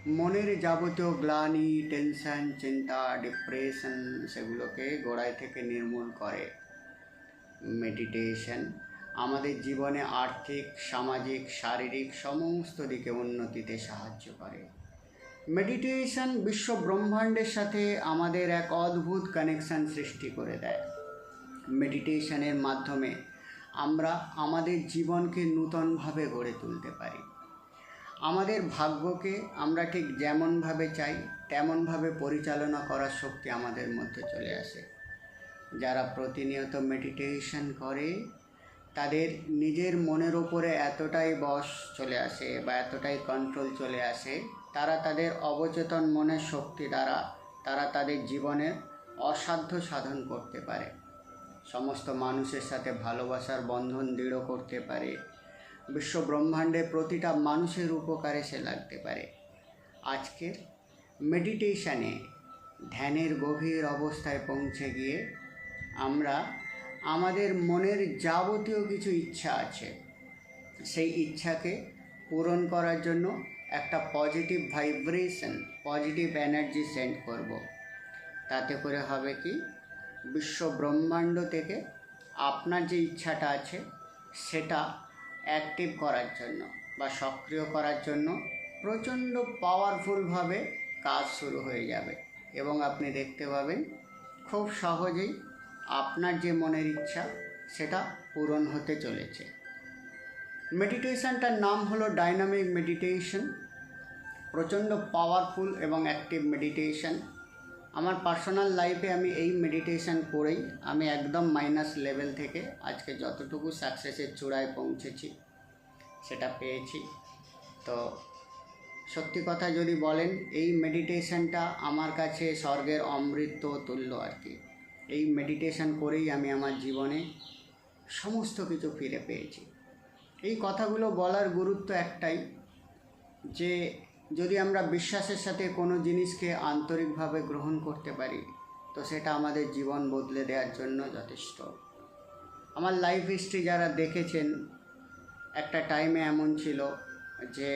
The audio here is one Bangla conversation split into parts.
মনের যাবতীয় গ্লানি, টেনশন, চিন্তা, ডিপ্রেশন সেগুলোকে গোড়ায় থেকে নির্মূল করে। মেডিটেশন আমাদের জীবনে আর্থিক, সামাজিক, শারীরিক সমস্ত দিকে উন্নতিতে সাহায্য করে। মেডিটেশন বিশ্ব ব্রহ্মাণ্ডের সাথে আমাদের এক অদ্ভুত কানেকশন সৃষ্টি করে দেয়। মেডিটেশনের মাধ্যমে আমরা আমাদের জীবনকে নূতনভাবে গড়ে তুলতে পারি। আমাদের ভাগ্যকে আমরা ঠিক যেমনভাবে চাই তেমনভাবে পরিচালনা করার শক্তি আমাদের মধ্যে চলে আসে। যারা প্রতিনিয়ত মেডিটেশন করে তাদের নিজের মনের ওপরে এতটাই বশ চলে আসে বা এতটাই কন্ট্রোল চলে আসে, তারা তাদের অবচেতন মনের শক্তি দ্বারা তারা তাদের জীবনের অসাধ্য সাধন করতে পারে। সমস্ত মানুষের সাথে ভালোবাসার বন্ধন দৃঢ় করতে পারে। বিশ্ব ব্রহ্মাণ্ডে প্রতিটা মানুষের উপকারে সে লাগতে পারে। আজকের মেডিটেশানে ধ্যানের গভীর অবস্থায় পৌঁছে গিয়ে আমরা আমাদের মনের যাবতীয় কিছু ইচ্ছা আছে সেই ইচ্ছাকে পূরণ করার জন্য একটা positive vibration, positive energy send করব। তাতে করে হবে কি, বিশ্ব ব্রহ্মাণ্ড থেকে আপনার যে ইচ্ছাটা আছে সেটা অ্যাক্টিভ করার জন্য বা সক্রিয় করার জন্য প্রচণ্ড পাওয়ারফুলভাবে কাজ শুরু হয়ে যাবে এবং আপনি দেখতে পাবেন খুব সহজেই আপনার যে মনের ইচ্ছা সেটা পূরণ হতে চলেছে। মেডিটেশনটার নাম হলো ডাইনামিক মেডিটেশন, প্রচণ্ড পাওয়ারফুল এবং অ্যাক্টিভ মেডিটেশন। আমার পার্সোনাল লাইফে আমি এই মেডিটেশন করেই আমি একদম মাইনাস লেভেল থেকে আজকে যতটুকু সাকসেসের চূড়ায় পৌঁছেছি সেটা পেয়েছি। তো সত্যি কথা যদি বলেন, এই মেডিটেশনটা আমার কাছে স্বর্গের অমৃত তুল্য আর কি। এই মেডিটেশন করেই আমি আমার জীবনে সমস্ত কিছু ফিরে পেয়েছি। এই কথাগুলো বলার গুরুত্ব একটাই, যে যদি আমরা বিশ্বাসের সাথে কোনো জিনিসকে আন্তরিকভাবে গ্রহণ করতে পারি তো সেটা আমাদের জীবন বদলে দেওয়ার জন্য যথেষ্ট। আমার লাইফ হিস্ট্রি যারা দেখেছেন, একটা টাইমে এমন ছিল যে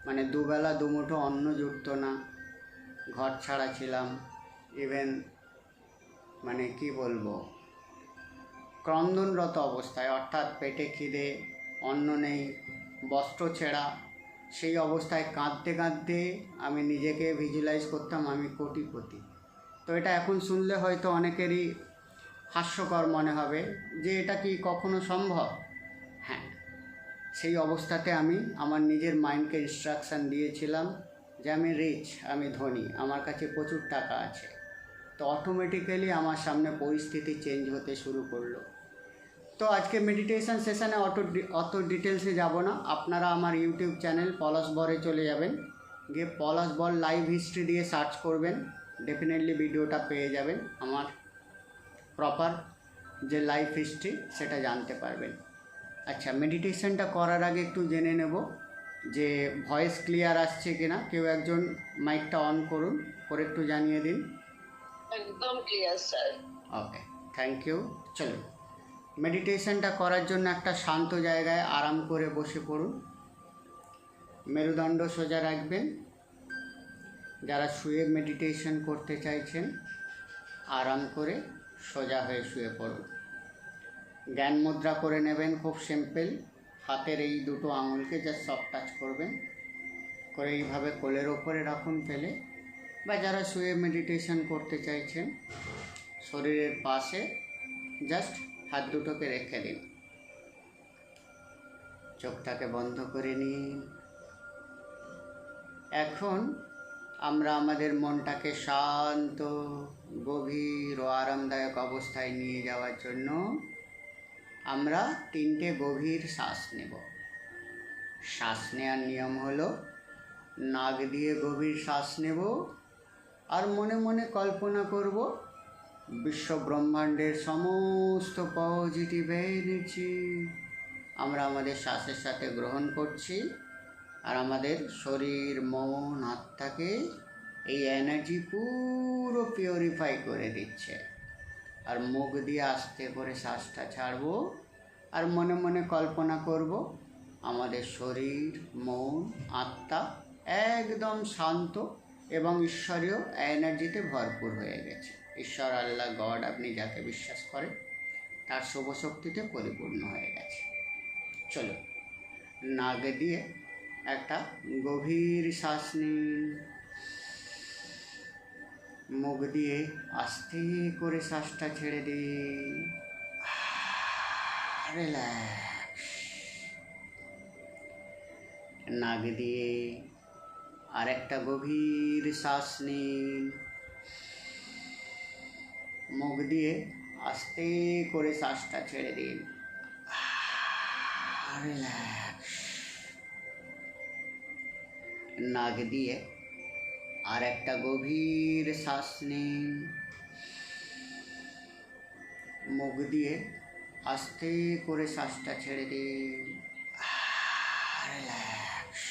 মানে দুবেলা দুমুঠো অন্ন জুটত না, ঘর ছাড়া ছিলাম, ইভেন মানে কি বলবো, ক্রন্দনরত অবস্থায়, অর্থাৎ পেটে খিদে, অন্ন নেই, বস্ত্র ছেঁড়া, সেই অবস্থায় কাঁদতে কাঁদতে আমি নিজেকে ভিজুয়ালাইজ করতাম আমি কোটিপতি। তো এটা এখন শুনলে হয়তো অনেকেরই হাস্যকর মনে হবে যে এটা কি কখনো সম্ভব। হ্যাঁ, সেই অবস্থাতে আমি আমার নিজের মাইন্ডকে ইনস্ট্রাকশান দিয়েছিলাম যে আমি রিচ, আমি ধনী, আমার কাছে প্রচুর টাকা আছে। তো অটোমেটিক্যালি আমার সামনে পরিস্থিতি চেঞ্জ হতে শুরু করলো। তো আজকে মেডিটেশন সেশানে অত ডিটেলসে যাব না। আপনারা আমার ইউটিউব চ্যানেল পলাশ বরে চলে যাবেন, গিয়ে পলাশ বর লাইভ হিস্ট্রি দিয়ে সার্চ করবেন, ডেফিনেটলি ভিডিওটা পেয়ে যাবেন। আমার প্রপার যে লাইফ হিস্ট্রি সেটা জানতে পারবেন। আচ্ছা, মেডিটেশনটা করার আগে একটু জেনে নেব যে ভয়েস ক্লিয়ার আসছে কিনা। কেউ একজন মাইকটা অন করুন, করে একটু জানিয়ে দিন। একদম clear sir. Okay, thank you. চলুন, মেডিটেশনটা করার জন্য একটা শান্ত জায়গায় আরাম করে বসে পড়ুন। মেরুদণ্ড সোজা রাখবেন। যারা শুয়ে মেডিটেশন করতে চাইছেন আরাম করে সোজা হয়ে শুয়ে পড়ুন। জ্ঞান মুদ্রা করে নেবেন, খুব সিম্পল। হাতের এই দুটো আঙুলকে জাস্ট সফট টাচ করবেন, করে এইভাবে কোলের ওপরে রাখুন ফেলে, বা যারা শুয়ে মেডিটেশন করতে চাইছেন শরীরের পাশে জাস্ট হাত দুটোকে রেখে দিন। চোখটাকে বন্ধ করে নিন। এখন আমরা আমাদের মনটাকে শান্ত, গভীর ও আরামদায়ক অবস্থায় নিয়ে যাওয়ার জন্য আমরা 3টে গভীর শ্বাস নেব। শ্বাস নেওয়ার নিয়ম হলো, নাক দিয়ে গভীর শ্বাস নেব আর মনে মনে কল্পনা করব বিশ্ব ব্রহ্মাণ্ডের সমস্ত পজিটিভ এনার্জি আমরা আমাদের শ্বাসের সাথে গ্রহণ করছি, আর আমাদের শরীর, মন, আত্মাকে এই এনার্জি পুরো পিউরিফাই করে দিচ্ছে। আর মুখ দিয়ে আস্তে করে শ্বাসটা ছাড়ব আর মনে মনে কল্পনা করব আমাদের শরীর, মন, আত্মা একদম শান্ত এবং ঈশ্বরীয় এনার্জিতে ভরপুর হয়ে গেছে। ঈশ্বর, আল্লাহ, গড আপনি যাকে বিশ্বাস করেন তার শুভ শক্তিতে পরিপূর্ণ হয়ে গেছে। চলো, নাক দিয়ে একটা গভীর শ্বাস নিন, মুখ দিয়ে আস্তে করে শ্বাসটা ছেড়ে দিন। রিল্যাক্স। নাক দিয়ে আর একটা গভীর শ্বাস নিন, মুখ দিয়ে আস্তে করে শ্বাসটা ছেড়ে দিন। রিল্যাক্স। নাক দিয়ে আর একটা গভীর শ্বাস নিন, মুখ দিয়ে আস্তে করে শ্বাসটা ছেড়ে দিন। রিল্যাক্স।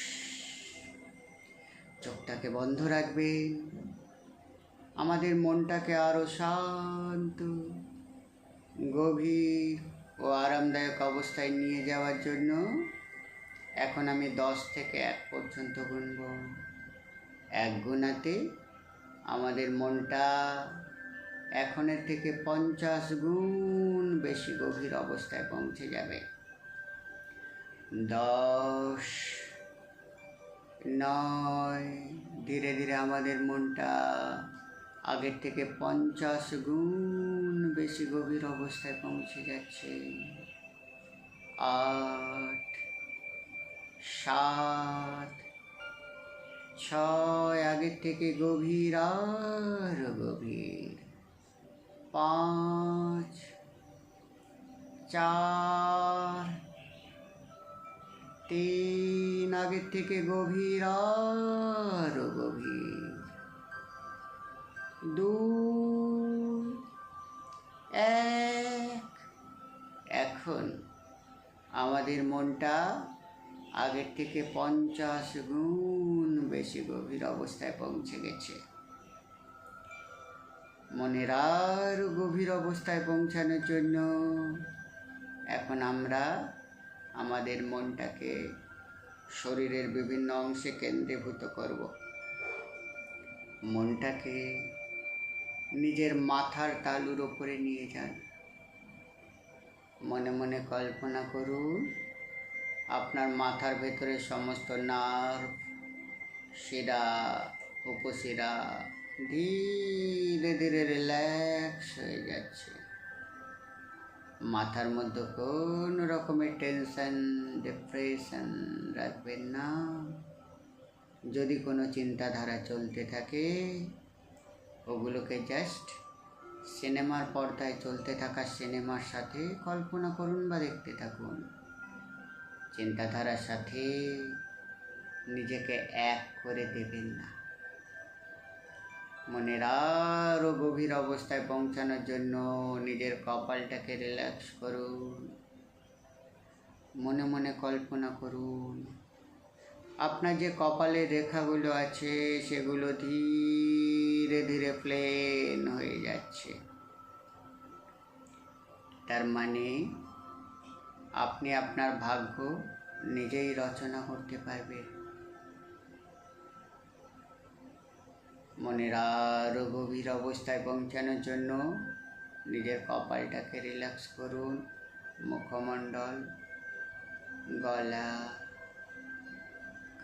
চোখটাকে বন্ধ রাখবেন। আমাদের মনটাকে আরো শান্ত, গভীর ও আরামদায়ক অবস্থায় নিয়ে যাওয়ার জন্য এখন আমি 10 থেকে 1 পর্যন্ত গুনব। 1 গুণাতে আমাদের মনটা এখনের থেকে 50 গুণ বেশি গভীর অবস্থায় পৌঁছে যাবে। 10, 9, ধীরে ধীরে আমাদের মনটা আগের থেকে 50 গুণ বেশি গভীর অবস্থায় পৌঁছে যাচ্ছে। 8, 7, 6, আগের থেকে গভীর, আরো গভীর। 5, 4, 3, আগের থেকে গভীর, আরো গভীর। 2, 1। এখন আমাদের মনটা আগের থেকে 50 গুণ বেশি গভীর অবস্থায় পৌঁছে গেছে। মনের আরো গভীর অবস্থায় পৌঁছানোর জন্য এখন আমরা আমাদের মনটাকে শরীরের বিভিন্ন অংশে কেন্দ্রীভূত করব। মনটাকে নিজের মাথার তালুর ওপরে নিয়ে যান। মনে মনে কল্পনা করুন আপনার মাথার ভেতরে সমস্ত নার্ভ, শিরা, উপশিরা ধীরে ধীরে রিল্যাক্স হয়ে যাচ্ছে। মাথার মধ্যে কোনো রকমের টেনশন, ডিপ্রেশন রাখবেন না। যদি কোনো চিন্তাধারা চলতে থাকে ওগুলোকে জাস্ট সিনেমার পর্দায় চলতে থাকা সিনেমার সাথে কল্পনা করুন বা দেখতে থাকুন। চিন্তাধারার সাথে নিজেকে এক করে দেবেন না। মনের আরো গভীর অবস্থায় পৌঁছানোর জন্য নিজের কপালটাকে রিল্যাক্স করুন। মনে মনে কল্পনা করুন আপনার যে কপালের রেখাগুলো আছে সেগুলো ধীরে ধীরে প্লেন হয়ে যাচ্ছে। তার মানে আপনি আপনার ভাগ্য নিজেই রচনা করতে পারবেন। মনের আরো গভীর অবস্থায় পৌঁছানোর জন্য নিজের কপালটাকে রিল্যাক্স করুন। মুখমণ্ডল, গলা,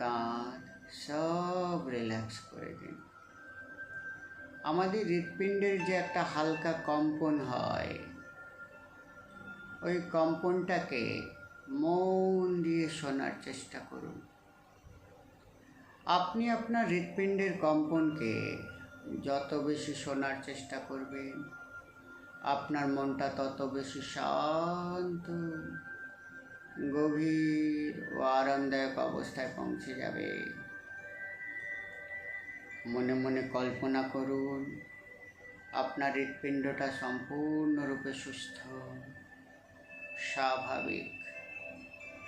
কাঁধ সব রিল্যাক্স করে দিন। আমাদের হৃৎপিণ্ডের যে একটা হালকা কম্পন হয়, ওই কম্পনটাকে মন দিয়ে শোনার চেষ্টা করুন। আপনি আপনার হৃৎপিণ্ডের কম্পনকে যত বেশি শোনার চেষ্টা করবেন, আপনার মনটা তত বেশি শান্ত, গভীর ও আরামদায়ক অবস্থায় পৌঁছে যাবে। মনে মনে কল্পনা করুন আপনার হৃৎপিণ্ডটা সম্পূর্ণরূপে সুস্থ, স্বাভাবিক,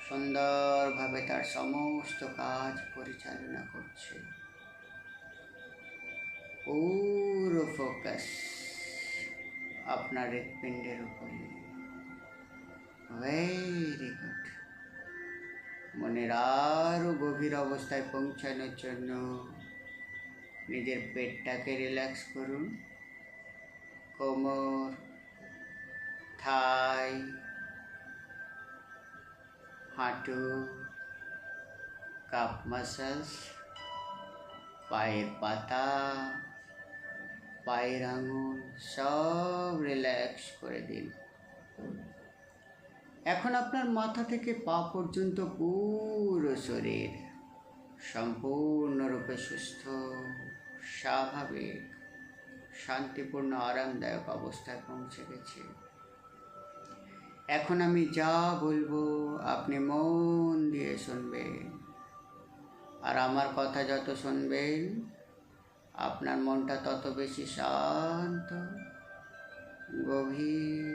সুন্দরভাবে তার সমস্ত কাজ পরিচালনা করছে। পুরো ফোকাস আপনার হৃৎপিণ্ডের উপরে। Very good. মনের আরও গভীর অবস্থায় পৌঁছানোর জন্য নিজের পেটটাকে রিল্যাক্স করুন। কোমর, থাই, হাঁটু, কাপ মাসলস, পায়ের পাতা, পায়ের আঙুল সব রিল্যাক্স করে দিন। এখন আপনার মাথা থেকে পা পর্যন্ত পুরো শরীর সম্পূর্ণরূপে সুস্থ, স্বাভাবিক, শান্তিপূর্ণ, আরামদায়ক অবস্থায় পৌঁছে গেছে। এখন আমি যা বলবো আপনি মন দিয়ে শুনবেন, আর আমার কথা যত শুনবেন আপনার মনটা তত বেশি শান্ত, গভীর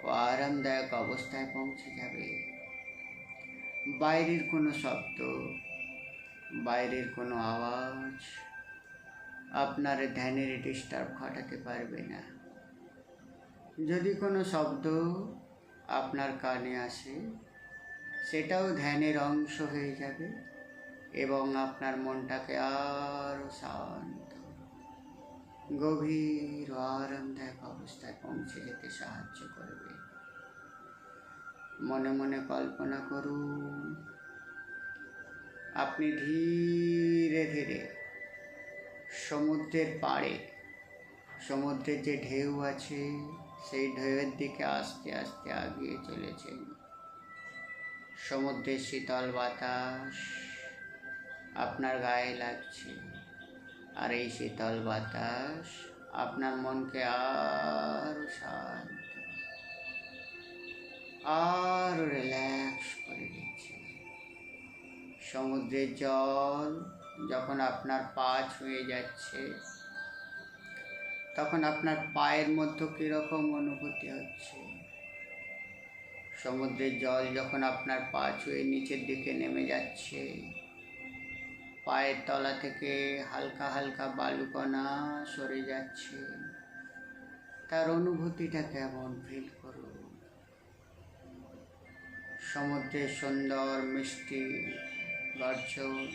ও আরামদায়ক অবস্থায় পৌঁছে যাবে। বাইরের কোনো শব্দ, বাইরের কোনো আওয়াজ আপনার ধ্যানের ডিস্টার্ব ঘটাতে পারবে না। যদি কোনো শব্দ আপনার কানে আসে সেটাও ধ্যানের অংশ হয়ে যাবে এবং আপনার মনটাকে আরও শান্ত, গভীর ও আরামদায়ক অবস্থায় পৌঁছে যেতে সাহায্য করবে। মনে মনে কল্পনা করুন আপনি ধীরে ধীরে সমুদ্রের পাড়ে, সমুদ্রের যে ঢেউ আছে সেই ঢেউয়ের দিকে আস্তে আস্তে এগিয়ে চলেছেন। সমুদ্রের শীতল বাতাস আপনার গায়ে লাগছে, আর এই শীতল বাতাস আপনার মনকে আরো শান্ত, আরো রিল্যাক্স করে দিচ্ছে। সমুদ্রের জল যখন আপনার পা ছুঁয়ে যাচ্ছে তখন আপনার পায়ের মধ্যে কীরকম অনুভূতি হচ্ছে? সমুদ্রের জল যখন আপনার পা ছুঁয়ে নিচের দিকে নেমে যাচ্ছে, পায়ের তলা থেকে হালকা হালকা বালুকণা সরে যাচ্ছে, তার অনুভূতিটা কেমন ফিল করুন। সমুদ্রের সুন্দর মিষ্টি গর্জন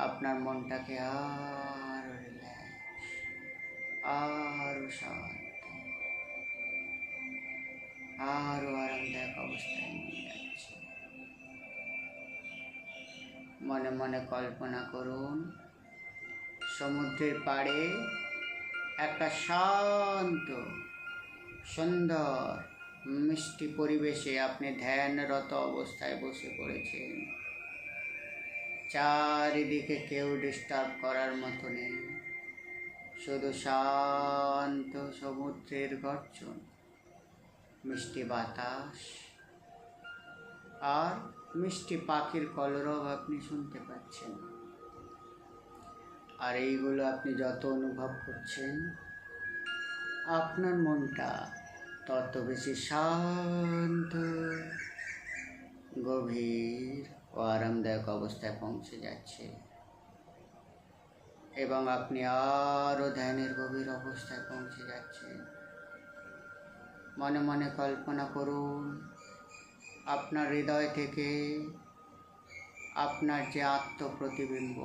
আপনার মনটাকে আরো রিল্যাক্স, আরো শান্ত, আরো আরামদায়ক অবস্থায় নিয়ে যাচ্ছে। মনে মনে কল্পনা করুন সমুদ্রের পাড়ে একটা শান্ত, সুন্দর, মিষ্টি পরিবেশে আপনি ধ্যানরত অবস্থায় বসে পড়েছেন। চারিদিকে কেউ ডিস্টার্ব করার মতো নেই, শুধু শান্ত সমুদ্রের গর্জন, মিষ্টি বাতাস আর মিষ্টি পাখির কলরব আপনি শুনতে পাচ্ছেন। আর এইগুলো আপনি যত অনুভব করছেন আপনার মনটা তত বেশি শান্ত, গভীর ও আরামদায়ক অবস্থায় পৌঁছে যাচ্ছে এবং আপনি আরও ধ্যানের গভীর অবস্থায় পৌঁছে যাচ্ছেন। মনে মনে কল্পনা করুন আপনার হৃদয় থেকে আপনার যে আত্মপ্রতিবিম্ব,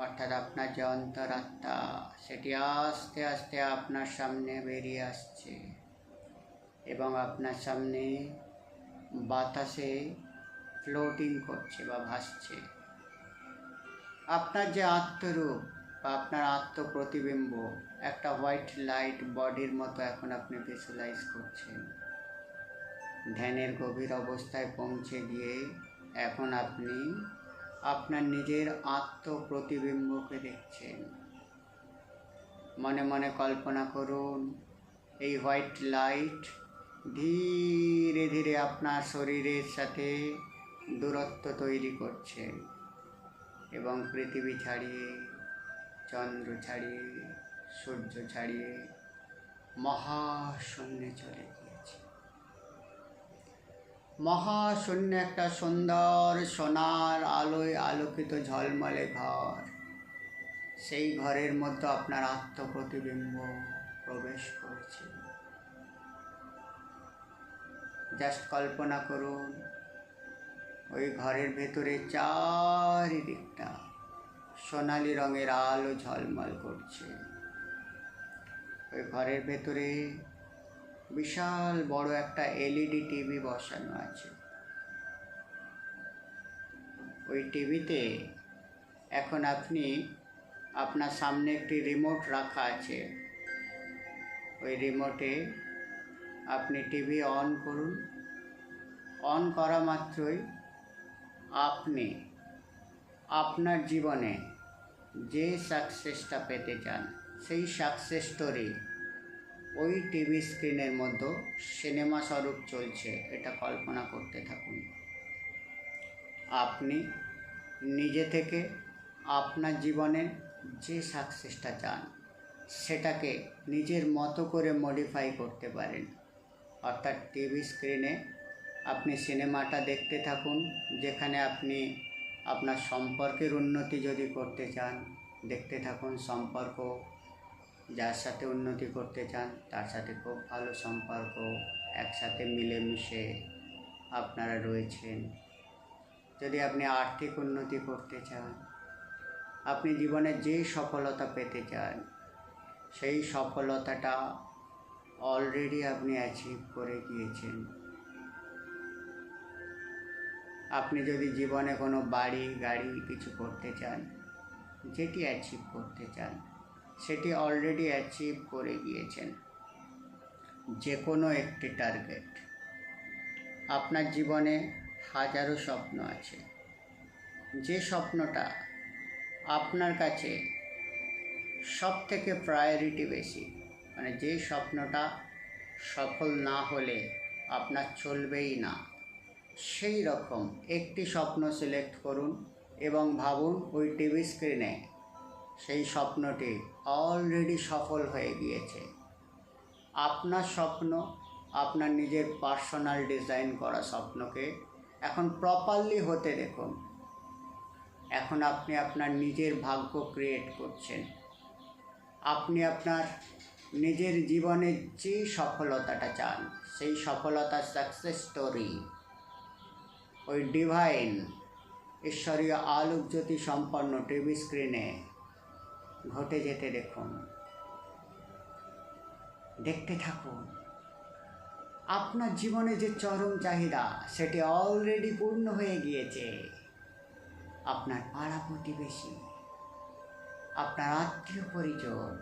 অর্থাৎ আপনার যে অন্তরাত্মা, সেটি আস্তে আস্তে আপনার সামনে বেরিয়ে আসছে এবং আপনার সামনে বাতাসে ফ্লোটিং করছে বা ভাসছে। আপনার যে আত্মরূপ বা আপনার আত্মপ্রতিবিম্ব একটা হোয়াইট লাইট বডির মতো এখন আপনি ভিজুয়ালাইজ করছেন। ধ্যানের গভীর অবস্থায় পৌঁছে গিয়ে এখন আপনি আপনার নিজের আত্মপ্রতিবিম্বকে দেখছেন। মনে মনে কল্পনা করুন এই হোয়াইট লাইট ধীরে ধীরে আপনার শরীরের সাথে দূরত্ব তৈরি করছে এবং পৃথিবী ছাড়িয়ে, চন্দ্র ছাড়িয়ে, সূর্য ছাড়িয়ে মহাশূন্যে চলে গিয়েছে। মহাশূন্য একটা সুন্দর সোনার আলোয় আলোকিত ঝলমলে ঘর, সেই ঘরের মধ্যে আপনার আত্মপ্রতিবিম্ব প্রবেশ করেছে। জাস্ট কল্পনা করুন ওই ঘরের ভেতরে চারিদিকটা সোনালি রঙের আলো ঝলমল করছে। ওই ঘরের ভেতরে বিশাল বড় একটা এলইডি টিভি বসানো আছে। ওই টিভিতে এখন আপনার সামনে একটি রিমোট রাখা আছে। ওই রিমোটে আপনি টিভি অন করুন। অন করা মাত্রই আপনি আপনার জীবনে যে সাকসেসটা পেতে চান সেই সাকসেস স্টোরি ওই টিভি স্ক্রিনের মধ্যে সিনেমা স্বরূপ চলছে, এটা কল্পনা করতে থাকুন। আপনি নিজে থেকে আপনার জীবনে যে সাকসেসটা চান সেটাকে নিজের মতো করে মডিফাই করতে পারেন। অর্থাৎ টিভি স্ক্রিনে আপনি সিনেমাটা দেখতে থাকুন, যেখানে আপনি আপনার সম্পর্কের উন্নতি যদি করতে চান দেখতে থাকুন। সম্পর্ক যার সাথে উন্নতি করতে চান তার সাথে খুব ভালো সম্পর্ক, একসাথে মিলেমিশে আপনারা রয়েছেন। যদি আপনি আর্থিক উন্নতি করতে চান, আপনি জীবনে যে সফলতা পেতে চান সেই সফলতাটা অলরেডি আপনি অ্যাচিভ করে গিয়েছেন। আপনি যদি জীবনে কোনো বাড়ি গাড়ি কিছু করতে চান, যেটি অ্যাচিভ করতে চান সেটি অলরেডি অ্যাচিভ করে গিয়েছেন। যে কোনো একটি টার্গেট, আপনার জীবনে হাজারো স্বপ্ন আছে। যে স্বপ্নটা আপনার কাছে সব থেকে প্রায়োরিটি বেশি, মানে যে স্বপ্নটা সফল না হলে আপনার চলবেই না, সেই রকম একটি স্বপ্ন সিলেক্ট করুন এবং ভাবুন ওই টিভি স্ক্রিনে সেই স্বপ্নটি অলরেডি সফল হয়ে গিয়েছে। আপনার স্বপ্ন, আপনার নিজের পার্সোনাল ডিজাইন করা স্বপ্নকে এখন প্রপারলি হতে দেখুন। এখন আপনি আপনার নিজের ভাগ্য ক্রিয়েট করছেন। আপনি আপনার নিজের জীবনে যে সফলতাটা চান সেই সফলতার সাকসেস স্টোরি ওই ডিভাইন ঈশ্বরীয় আলোক জ্যোতি সম্পন্ন টিভি স্ক্রিনে ঘটে যেতে দেখুন, দেখতে থাকুন। আপনার জীবনে যে চরম চাহিদা সেটি অলরেডি পূর্ণ হয়ে গিয়েছে। আপনার পাড়া প্রতিবেশী, আপনার আত্মীয় পরিজন,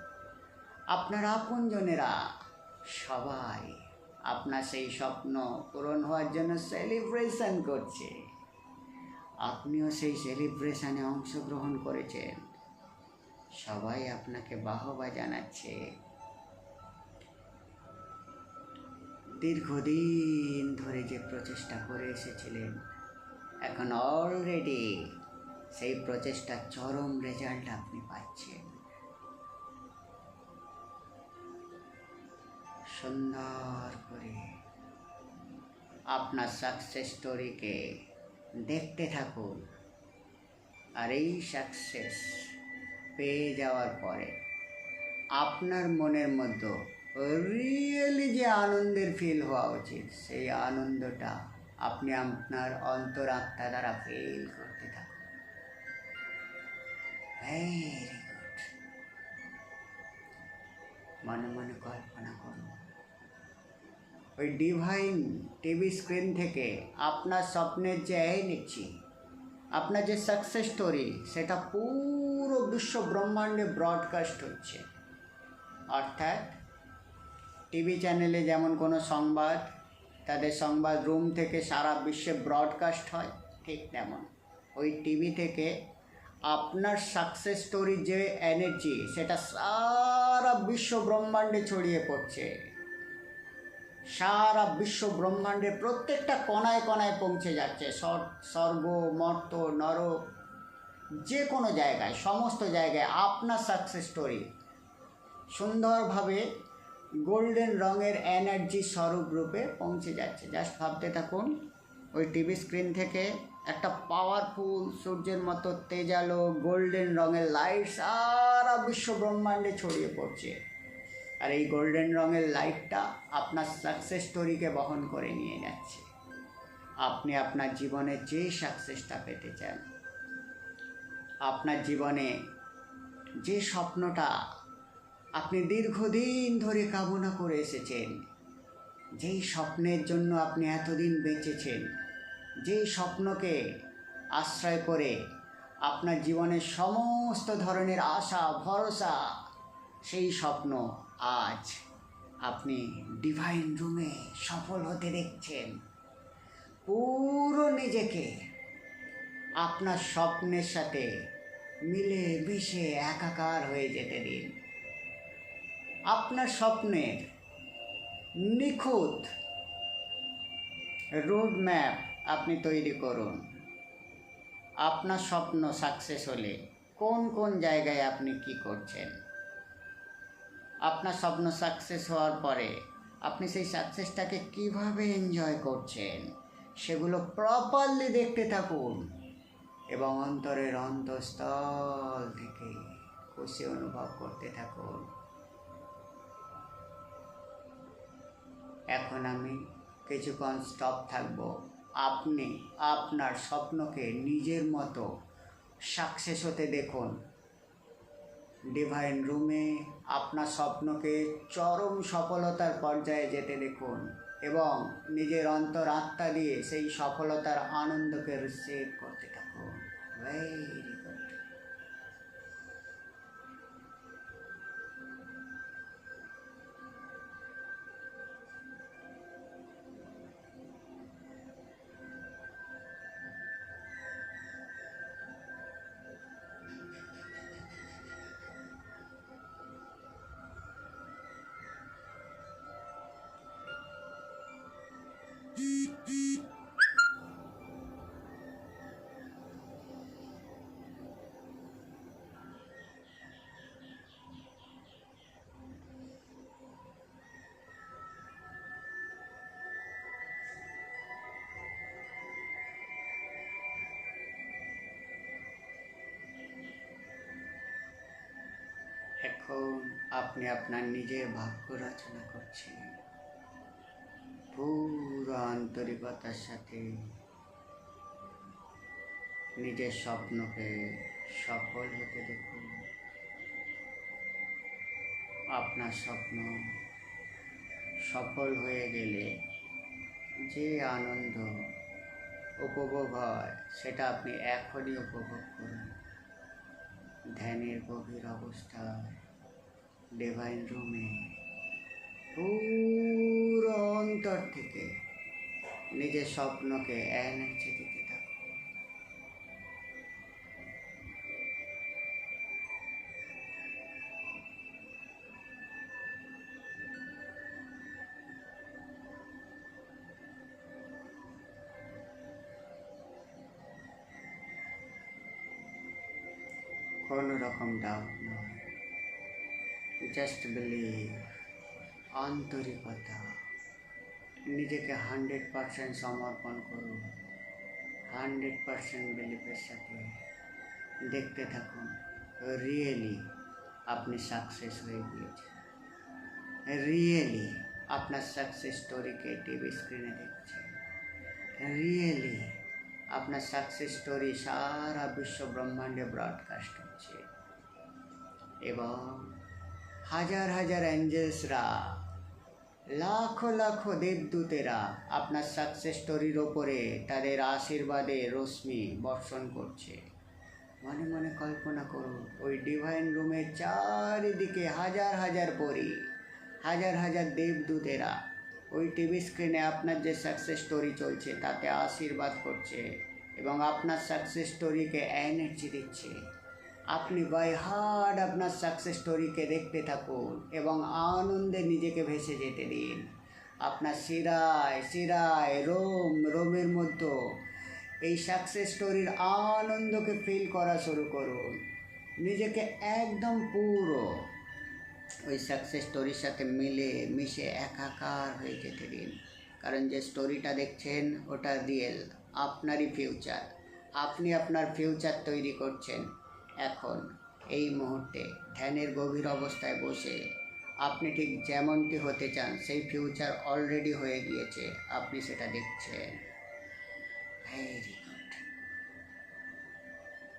আপনার আপনজনেরা সবাই আপনার সেই স্বপ্ন পূরণ হওয়ার জন্য সেলিব্রেশন করছে। আপনিও সেই সেলিব্রেশনে অংশগ্রহণ করেছেন। সবাই আপনাকে বাহবা জানাচ্ছে। দীর্ঘদিন ধরে যে প্রচেষ্টা করে এসেছিলেন, এখন অলরেডি সেই প্রচেষ্টার চরম রেজাল্ট আপনি পাচ্ছেন। সুন্দর করে আপনার সাকসেস স্টোরিকে দেখতে থাকুন। আর এই সাকসেস পেয়ে যাওয়ার পরে আপনার মনের মধ্যে রিয়েলি যে আনন্দের ফিল হওয়া উচিত, সেই আনন্দটা আপনি আপনার অন্তরাত্মা দ্বারা ফিল করতে থাকুন। Very good. মনে মনে কল্পনা করুন ওই ডিভাইন টিভি স্ক্রিন থেকে আপনার স্বপ্নের যে নিচ্ছি, আপনার যে সাকসেস স্টোরি সেটা পুরো বিশ্ব ব্রহ্মাণ্ডে ব্রডকাস্ট হচ্ছে। অর্থাৎ টিভি চ্যানেলে যেমন কোনো সংবাদ তাদের সংবাদ রুম থেকে সারা বিশ্বে ব্রডকাস্ট হয়, ঠিক তেমন ওই টিভি থেকে আপনার সাকসেস স্টোরির যে এনার্জি সেটা সারা বিশ্ব ব্রহ্মাণ্ডে ছড়িয়ে পড়ছে। সারা বিশ্ব ব্রহ্মাণ্ডের প্রত্যেকটা কণায় কণায় পৌঁছে যাচ্ছে। স্বর্গ, মর্ত, নরক, যে কোনো জায়গায়, সমস্ত জায়গায় আপনার সাকসেস স্টোরি সুন্দরভাবে গোল্ডেন রঙের এনার্জি স্বরূপ রূপে পৌঁছে যাচ্ছে। জাস্ট ভাবতে থাকুন, ওই টিভি স্ক্রিন থেকে একটা পাওয়ারফুল সূর্যের মতো তেজালো গোল্ডেন রঙের লাইট সারা বিশ্ব ব্রহ্মাণ্ডে ছড়িয়ে পড়ছে। আর এই গোল্ডেন রঙের লাইটটা আপনার সাকসেস স্টোরিকে বহন করে নিয়ে যাচ্ছে। আপনি আপনার জীবনে যে সাকসেসটা পেতে চান, আপনার জীবনে যে স্বপ্নটা আপনি দীর্ঘদিন ধরে কামনা করে এসেছেন, যেই স্বপ্নের জন্য আপনি এতদিন বেঁচেছেন, যেই স্বপ্নকে আশ্রয় করে আপনার জীবনের সমস্ত ধরনের আশা ভরসা, সেই স্বপ্ন আজ আপনি ডিভাইন রুমে সফল হতে দেখছেন। পুরো নিজেকে আপনার স্বপ্নের সাথে মিলে মিশে একাকার হয়ে যেতে দিন। আপনার স্বপ্নের নিখুঁত রোড ম্যাপ আপনি তৈরি করুন। আপনার স্বপ্ন সাকসেস হলে কোন কোন জায়গায় আপনি কি করছেন, আপনার স্বপ্ন সাকসেস হওয়ার পরে আপনি সেই সাকসেসটাকে কিভাবে এনজয় করছেন, সেগুলো প্রপারলি দেখতে থাকুন এবং অন্তরের অন্তঃস্থল থেকে খুশি অনুভব করতে থাকুন। এখন আমি কিছুক্ষণ স্টপ থাকব। আপনি আপনার স্বপ্নকে নিজের মতো সাকসেস হতে দেখুন। ডিভাইন রুমে আপনার স্বপ্নকে চরম সফলতার পর্যায়ে যেতে দেখুন এবং নিজের অন্তরাত্মা দিয়ে সেই সফলতার আনন্দকে রিসিভ করতে থাকুন। Very good. এখন আপনি আপনার নিজের ভাগ্য রচনা করছেন পুরো আন্তরিকতার সাথে। নিজের স্বপ্নকে সফল হতে দেখুন। আপনার স্বপ্ন সফল হয়ে গেলে যে আনন্দ উপভোগ হয় সেটা আপনি এখনই উপভোগ করুন। ধ্যানের গভীর অবস্থায় ডিভাইন রুমে পুরো অন্তর থেকে নিজের স্বপ্নকে এনার্জি দিতে থাকুন। কোনো রকম ডাউট নয়, জাস্ট বিলিভ, আন্তরিকতা। নিজেকে 100% সমর্পণ করুন। 100% বিলিফের সাথে দেখতে থাকুন রিয়েলি আপনি সাকসেস হয়ে গিয়েছেন। রিয়েলি আপনার সাকসেস স্টোরিকে টিভি স্ক্রিনে দেখছেন। রিয়েলি আপনার সাকসেস স্টোরি সারা বিশ্ব ব্রহ্মাণ্ডে ব্রডকাস্ট হচ্ছে এবং হাজার হাজার অ্যাঞ্জেলসরা, লাখো লাখো দেবদূতেরা আপনার সাকসেস স্টোরির ওপরে তাদের আশীর্বাদে রশ্মি বর্ষণ করছে। মনে মনে কল্পনা করুন ওই ডিভাইন রুমের চারিদিকে হাজার হাজার পরী, হাজার হাজার দেবদূতেরা ওই টিভি স্ক্রিনে আপনার যে সাকসেস স্টোরি চলছে তাতে আশীর্বাদ করছে এবং আপনার সাকসেস স্টোরিকে এনার্জি দিচ্ছে। আপনি বাই হার্ট আপনার সাকসেস স্টোরিকে দেখতে থাকুন এবং আনন্দে নিজেকে ভেসে যেতে দিন। আপনার শিরায় শিরায় রোমের মধ্যে এই সাকসেস স্টোরির আনন্দকে ফিল করা শুরু করুন। নিজেকে একদম পুরো ওই সাকসেস স্টোরির সাথে মিলে মিশে একাকার হয়ে যেতে দিন। কারণ যে স্টোরিটা দেখছেন ওটা রিয়েল, আপনারই ফিউচার। আপনি আপনার ফিউচার তৈরি করছেন। এখন এই মুহূর্তে ধ্যানের গভীর অবস্থায় বসে আপনি ঠিক যেমনটি হতে চান সেই ফিউচার অলরেডি হয়ে গিয়েছে, আপনি সেটা দেখছেন। Very good,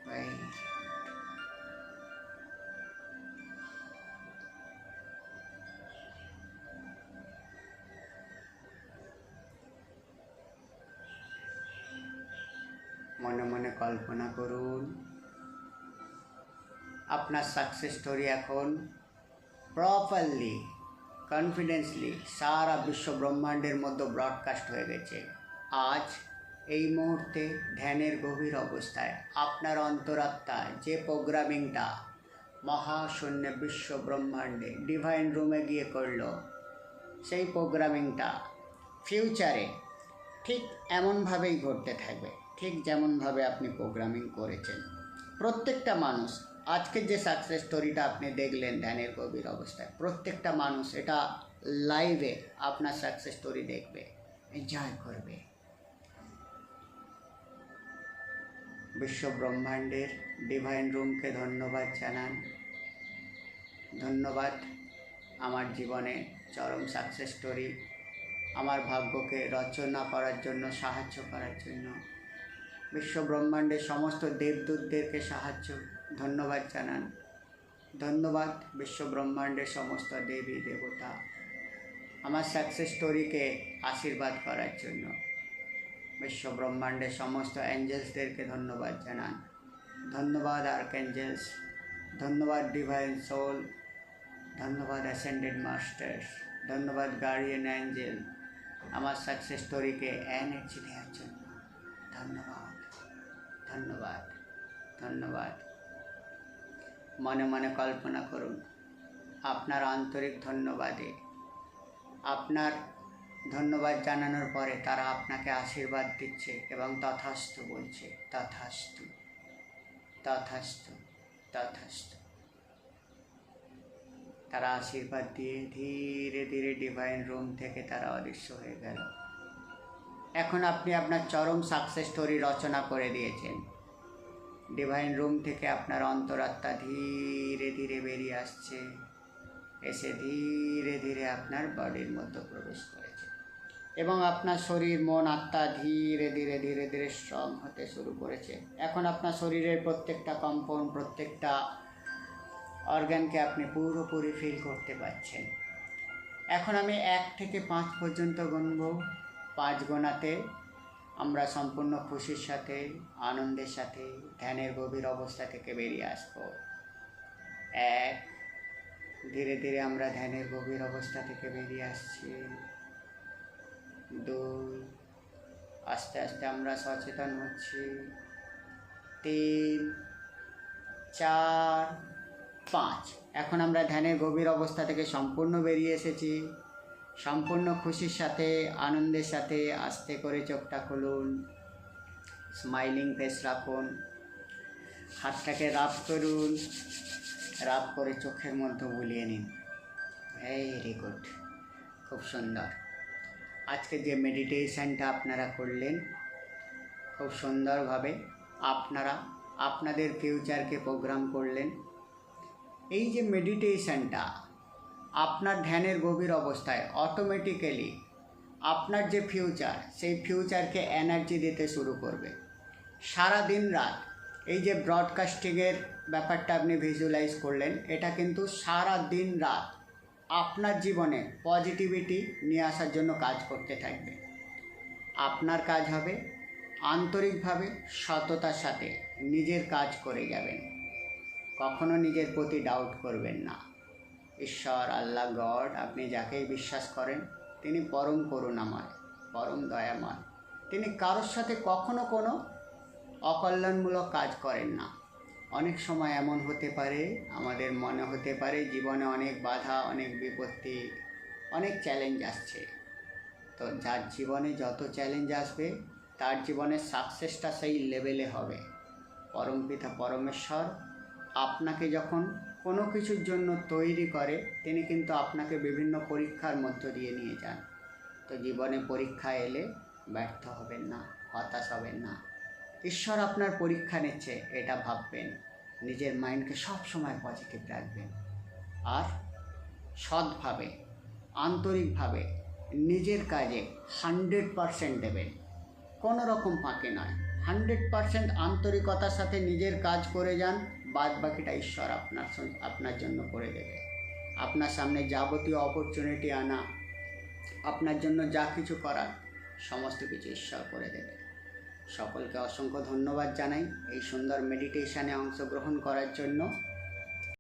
very good. মনে মনে কল্পনা করুন আপনার সাকসেস স্টোরি এখন প্রপারলি, কনফিডেন্সলি সারা বিশ্ব ব্রহ্মাণ্ডের মধ্যে ব্রডকাস্ট হয়ে গেছে। আজ এই মুহূর্তে ধ্যানের গভীর অবস্থায় আপনার অন্তরাত্মা যে প্রোগ্রামিংটা মহাশূন্য বিশ্ব ব্রহ্মাণ্ডে ডিভাইন রুমে গিয়ে করলো, সেই প্রোগ্রামিংটা ফিউচারে ঠিক এমনভাবেই ঘটতে থাকবে, ঠিক যেমনভাবে আপনি প্রোগ্রামিং করেছেন। প্রত্যেকটা মানুষ আজকের যে সাকসেস স্টোরিটা আপনি দেখলেন ধ্যানের গভীর অবস্থায়, প্রত্যেকটা মানুষ এটা লাইভে আপনার সাকসেস স্টোরি দেখবে, এনজয় করবে। বিশ্ব ব্রহ্মাণ্ডের ডিভাইন রুমকে ধন্যবাদ জানান। ধন্যবাদ আমার জীবনে চরম সাকসেস স্টোরি, আমার ভাগ্যকে রচনা করার জন্য, সাহায্য করার জন্য। বিশ্ব ব্রহ্মাণ্ডের সমস্ত দেবদূতদেরকে ধন্যবাদ জানান। ধন্যবাদ বিশ্ব ব্রহ্মাণ্ডের সমস্ত দেবী দেবতা আমার সাকসেস স্টোরিকে আশীর্বাদ করার জন্য। বিশ্ব ব্রহ্মাণ্ডের সমস্ত অ্যাঞ্জেলসদেরকে ধন্যবাদ জানান। ধন্যবাদ আর্কএঞ্জেলস, ধন্যবাদ ডিভাইন সোল, ধন্যবাদ অ্যাসেন্ডেড মাস্টার্স, ধন্যবাদ গার্ডিয়ান অ্যাঞ্জেল আমার সাকসেস স্টোরিকে এনার্জি দেওয়ার জন্য। ধন্যবাদ, ধন্যবাদ, ধন্যবাদ। মনে মনে কল্পনা করুন আপনার আন্তরিক ধন্যবাদে, আপনার ধন্যবাদ জানানোর পরে তারা আপনাকে আশীর্বাদ দিচ্ছে এবং তথাস্তু বলছে। তথাস্তু, তথাস্তু, তথাস্তু। তারা আশীর্বাদ দিয়ে ধীরে ধীরে ডিভাইন রুম থেকে তারা অদৃশ্য হয়ে গেল। এখন আপনি আপনার চরম সাকসেস স্টোরি রচনা করে দিয়েছেন। ডিভাইন রুম থেকে আপনার অন্তরাত্মা ধীরে ধীরে বেরিয়ে আসছে, এসে ধীরে ধীরে আপনার বডির মধ্যে প্রবেশ করেছে এবং আপনার শরীর, মন, আত্মা ধীরে ধীরে ধীরে ধীরে স্ট্রং হতে শুরু করেছে। এখন আপনার শরীরের প্রত্যেকটা কম্পন, প্রত্যেকটা অর্গানকে আপনি পুরোপুরি ফিল করতে পারছেন। এখন আমি 1 থেকে 5 পর্যন্ত গুনব। 5 গোনাতে আমরা সম্পূর্ণ খুশির সাথে, আনন্দের সাথে ধ্যানের গভীর অবস্থা থেকে বেরিয়ে আসব। 1, ধীরে ধীরে আমরা ধ্যানের গভীর অবস্থা থেকে বেরিয়ে আসছি। 2, আস্তে আস্তে আমরা সচেতন হচ্ছি। 3, 4, 5। এখন আমরা ধ্যানের গভীর অবস্থা থেকে সম্পূর্ণ বেরিয়ে এসেছি। সম্পূর্ণ খুশির সাথে, আনন্দের সাথে আস্তে করে চোখটা খুলুন, স্মাইলিং ফেস রাখুন, হাতটাকে রাব করুন, রাব করে চোখের মধ্যে বুলিয়ে নিন। ভেরি গুড, খুব সুন্দর। আজকে যে মেডিটেশনটা আপনারা করলেন, খুব সুন্দরভাবে আপনারা আপনাদের ফিউচারকে প্রোগ্রাম করলেন। এই যে মেডিটেশনটা আপনার ধ্যানের গভীর অবস্থায় অটোমেটিক্যালি আপনার যে ফিউচার, সেই ফিউচারকে এনার্জি দিতে শুরু করবে। সারা দিন রাত এই যে ব্রডকাস্টিংয়ের ব্যাপারটা আপনি ভিজুয়ালাইজ করলেন, এটা কিন্তু সারা দিন রাত আপনার জীবনে পজিটিভিটি নিয়ে আসার জন্য কাজ করতে থাকবে। আপনার কাজ হবে আন্তরিকভাবে, সততার সাথে নিজের কাজ করে যাবেন। কখনো নিজের প্রতি ডাউট করবেন না। ঈশ্বর, আল্লাহ, গড, আপনি যাকেই বিশ্বাস করেন তিনি পরম করুণাময়, পরম দয়াময়। তিনি কারোর সাথে কখনো কোনো অকল্যাণমূলক কাজ করেন না। অনেক সময় এমন হতে পারে, আমাদের মনে হতে পারে জীবনে অনেক বাধা, অনেক বিপত্তি, অনেক চ্যালেঞ্জ আসছে। তো যার জীবনে যত চ্যালেঞ্জ আসবে তার জীবনের সাকসেসটা সেই লেভেলে হবে। পরমপিতা পরমেশ্বর আপনাকে যখন কোনো কিছুর জন্য তৈরি করে, তিনি কিন্তু আপনাকে বিভিন্ন পরীক্ষার মধ্য দিয়ে নিয়ে যান। তো জীবনে পরীক্ষা এলে ব্যর্থ হবেন না, হতাশ হবেন না। ঈশ্বর আপনার পরীক্ষা নিচ্ছে এটা ভাববেন। নিজের মাইন্ডকে সব সময় পজিটিভ রাখবেন আর সৎভাবে, আন্তরিকভাবে নিজের কাজে 100% দেবেন। কোনো রকম ফাঁকে নয়, 100% আন্তরিকতার সাথে নিজের কাজ করে যান, বাদ বাকিটা ঈশ্বর আপনার জন্য করে দেবে। আপনার সামনে যাবতীয় অপরচুনিটি আনা, আপনার জন্য যা কিছু করার সমস্ত কিছু ঈশ্বর করে দেবে। সকলকে অসংখ্য ধন্যবাদ জানাই এই সুন্দর মেডিটেশনে অংশগ্রহণ করার জন্য।